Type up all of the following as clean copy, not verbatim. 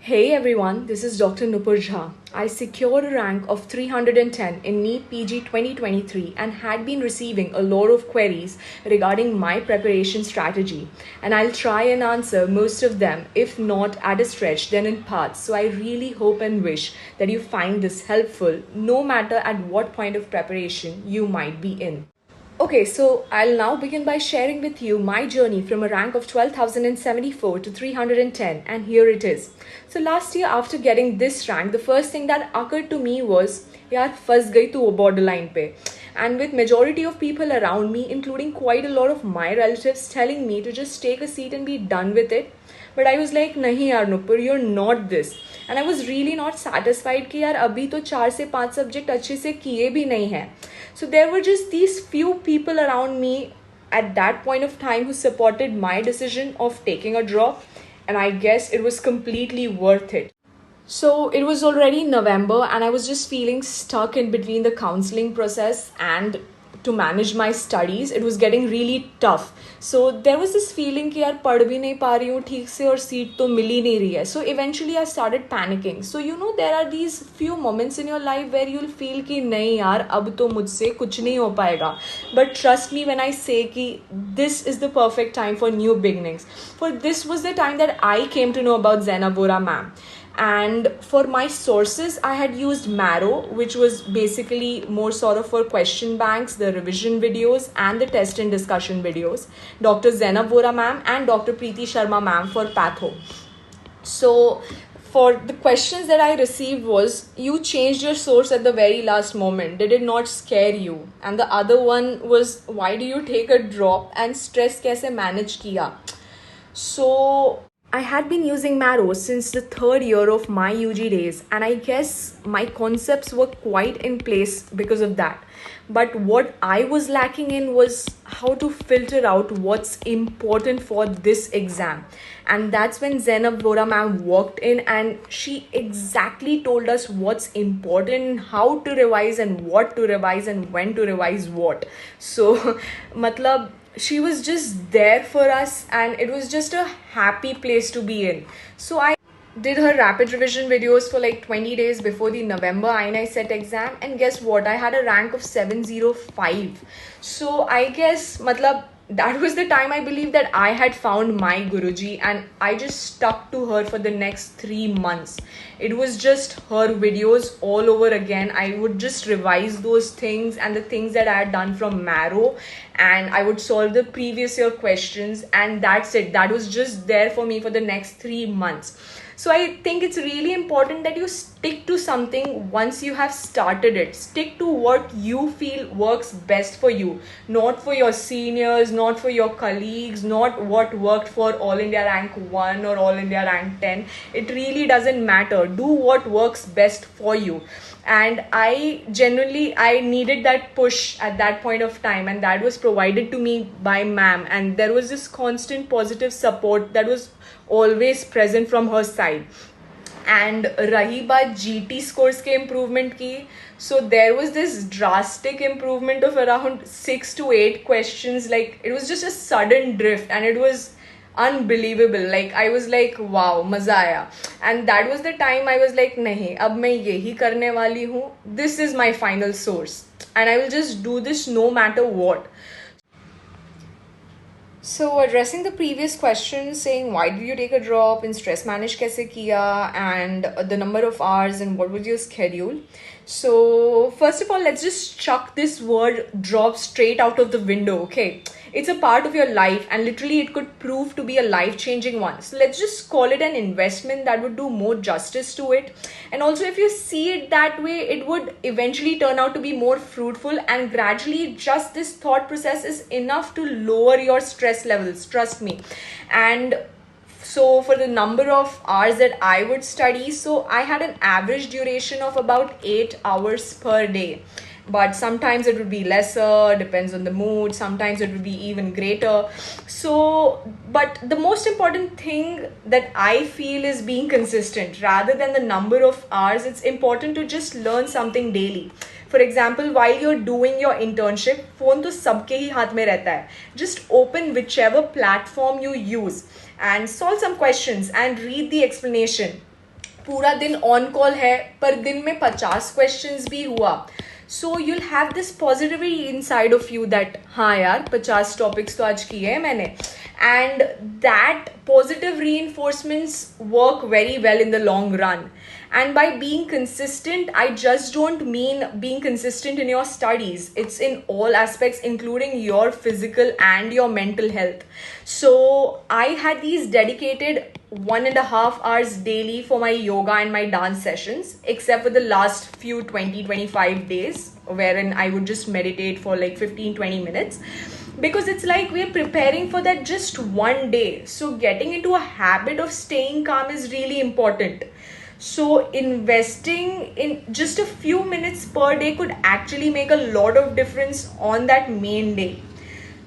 Hey everyone, this is Dr. NUPUR JHA. I secured a rank of 310 in NEETPG 2023 and had been receiving a lot of queries regarding my preparation strategy. And I'll try and answer most of them, if not at a stretch, then in parts. So I really hope and wish that you find this helpful, no matter at what point of preparation you might be in. Okay, so I'll now begin by sharing with you my journey from a rank of 12,074 to 310, and here it is. So last year, after getting this rank, the first thing that occurred to me was, यार फंस गई तू borderline पे. And with majority of people around me, including quite a lot of my relatives, telling me to just take a seat and be done with it. But I was like, नहीं यार Nupur, you're not this. And I was really not satisfied कि यार अभी तो 4 से 5 subject अच्छे से किए भी नहीं हैं. So there were just these few people around me at that point of time who supported my decision of taking a drop, and I guess it was completely worth it. So it was already November and I was just feeling stuck in between the counseling process and to manage my studies. It was getting really tough. So there was this feeling कि यार पढ़ भी नहीं पा रही हूँ ठीक से और सीट तो मिल ही नहीं रही है. So eventually I started panicking. So there are these few moments in your life where you'll feel कि नहीं यार अब तो मुझसे कुछ नहीं हो पाएगा. But trust me when I say कि this is the perfect time for new beginnings. For this was the time that I came to know about Zainab Vora ma'am. And for my sources, I had used Marrow, which was basically more sort of for question banks, the revision videos, and the test and discussion videos. Dr. Zainab Vora ma'am and Dr. Preeti Sharma ma'am for Patho. So for the questions that I received was, you changed your source at the very last moment. Did it not scare you? And the other one was, why do you take a drop and stress kaise manage kiya? So I had been using Marrow since the 3rd year of my UG days, and I guess my concepts were quite in place because of that. But what I was lacking in was how to filter out what's important for this exam. And that's when Zainab Vora ma'am walked in and she exactly told us what's important, how to revise and what to revise and when to revise what. So, matlab, she was just there for us and it was just a happy place to be in. So I did her rapid revision videos for like 20 days before the November INI set exam, and guess what? I had a rank of 705. So I guess that was the time I believe that I had found my Guruji, and I just stuck to her for the next 3 months. It was just her videos all over again. I would just revise those things and the things that I had done from Marrow, and I would solve the previous year questions, and that's it. That was just there for me for the next 3 months. So I think it's really important that you stick to something once you have started it. Stick to what you feel works best for you, not for your seniors, not for your colleagues, not what worked for All India Rank 1 or All India Rank 10. It really doesn't matter. Do what works best for you. And I needed that push at that point of time, and that was provided to me by ma'am, and there was this constant positive support that was always present from her side. And rahi baat GT scores ke improvement ki, so there was this drastic improvement of around 6 to 8 questions. Like, it was just a sudden drift and it was unbelievable. Like, I was like, wow, maza aaya. And that was the time I was like, nahi, ab main yehi karne wali hu. This is my final source and I will just do this no matter what. So addressing the previous question, saying why did you take a drop and stress manage kaise kiya, and the number of hours and what was your schedule. So first of all, let's just chuck this word drop straight out of the window, okay? It's a part of your life and literally it could prove to be a life-changing one. So let's just call it an investment that would do more justice to it. And also, if you see it that way, it would eventually turn out to be more fruitful, and gradually just this thought process is enough to lower your stress levels, trust me. And so for the number of hours that I would study, so I had an average duration of about 8 hours per day. But sometimes it would be lesser, depends on the mood. Sometimes it would be even greater. So, but the most important thing that I feel is being consistent rather than the number of hours. It's important to just learn something daily. For example, while you're doing your internship, phone to sabke hi haath mein rehta hai. Just open whichever platform you use and solve some questions and read the explanation. पूरा दिन on call है पर दिन में 50 questions भी हुआ, so you'll have this positivity inside of you that हाँ यार 50 टॉपिक्स तो आज किए हैं मैंने, and that positive reinforcements work very well in the long run. And by being consistent, I just don't mean being consistent in your studies. It's in all aspects, including your physical and your mental health. So I had these dedicated 1.5 hours daily for my yoga and my dance sessions, except for the last few 20-25 days, wherein I would just meditate for like 15-20 minutes. Because it's like we're preparing for that just one day. So getting into a habit of staying calm is really important. So investing in just a few minutes per day could actually make a lot of difference on that main day.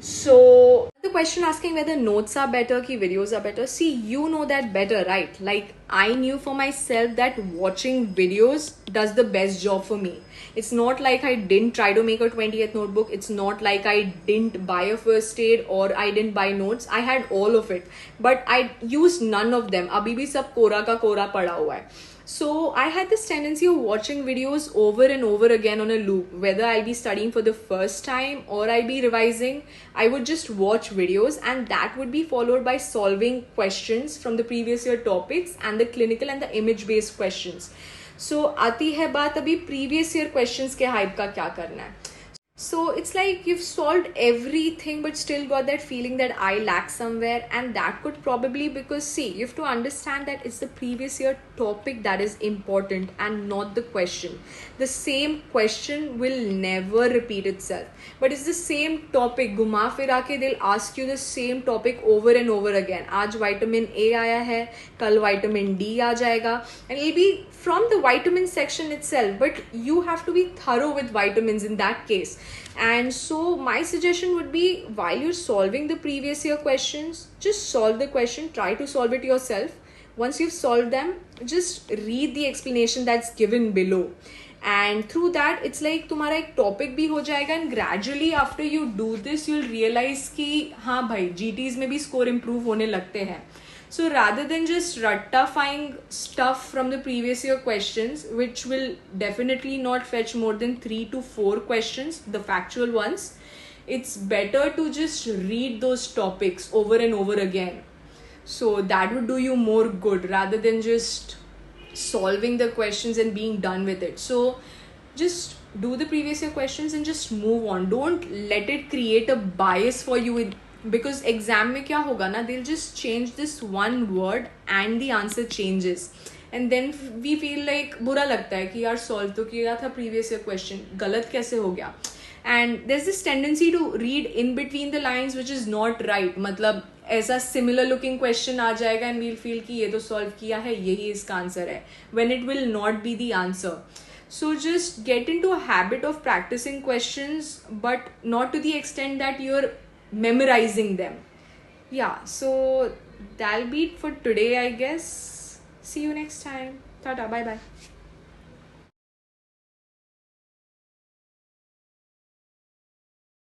So the question asking whether notes are better ki videos are better, see, you know that better, right? Like I knew for myself that watching videos does the best job for me. It's not like I didn't try to make a 20th notebook. It's not like I didn't buy a first aid or I didn't buy notes. I had all of it, but I used none of them. Abhi bhi sab kora ka kora pada hua hai. So I had this tendency of watching videos over and over again on a loop. Whether I'll be studying for the first time or I'll be revising, I would just watch videos, and that would be followed by solving questions from the previous year topics and the clinical and the image based questions. So आती है बात अभी previous year questions के hype का क्या करना है. So it's like you've solved everything but still got that feeling that I lack somewhere, and that could probably because see, you have to understand that it's the previous year topic that is important and not the question. The same question will never repeat itself, but it's the same topic. घुमा फिरा के they'll ask you the same topic over and over again. आज vitamin A आया है, कल vitamin D आ जाएगा, and it'll be from the vitamin section itself, but you have to be thorough with vitamins in that case. And so my suggestion would be, while you're solving the previous year questions, just solve the question, try to solve it yourself. Once you've solved them, just read the explanation that's given below, and through that it's like तुम्हारा एक topic भी हो जाएगा, and gradually after you do this you'll realize कि हाँ भाई GTs में भी score improve होने लगते हैं. So rather than just rattafying stuff from the previous year questions, which will definitely not fetch more than 3 to 4 questions, the factual ones, it's better to just read those topics over and over again. So that would do you more good rather than just solving the questions and being done with it. So just do the previous year questions and just move on. Don't let it create a bias for you with, because exam में क्या होगा ना, they'll just change this one word and the answer changes, and then we feel like बुरा लगता है कि यार solve तो किया था previous year question, गलत कैसे हो गया. And there's this tendency to read in between the lines which is not right. मतलब ऐसा similar looking question आ जाएगा and we'll feel कि ये तो solve किया है, यही इसका answer है, when it will not be the answer. So just get into a habit of practicing questions, but not to the extent that you're memorizing them. Yeah, so that'll be it for today, I guess. See you next time. Tata, bye bye.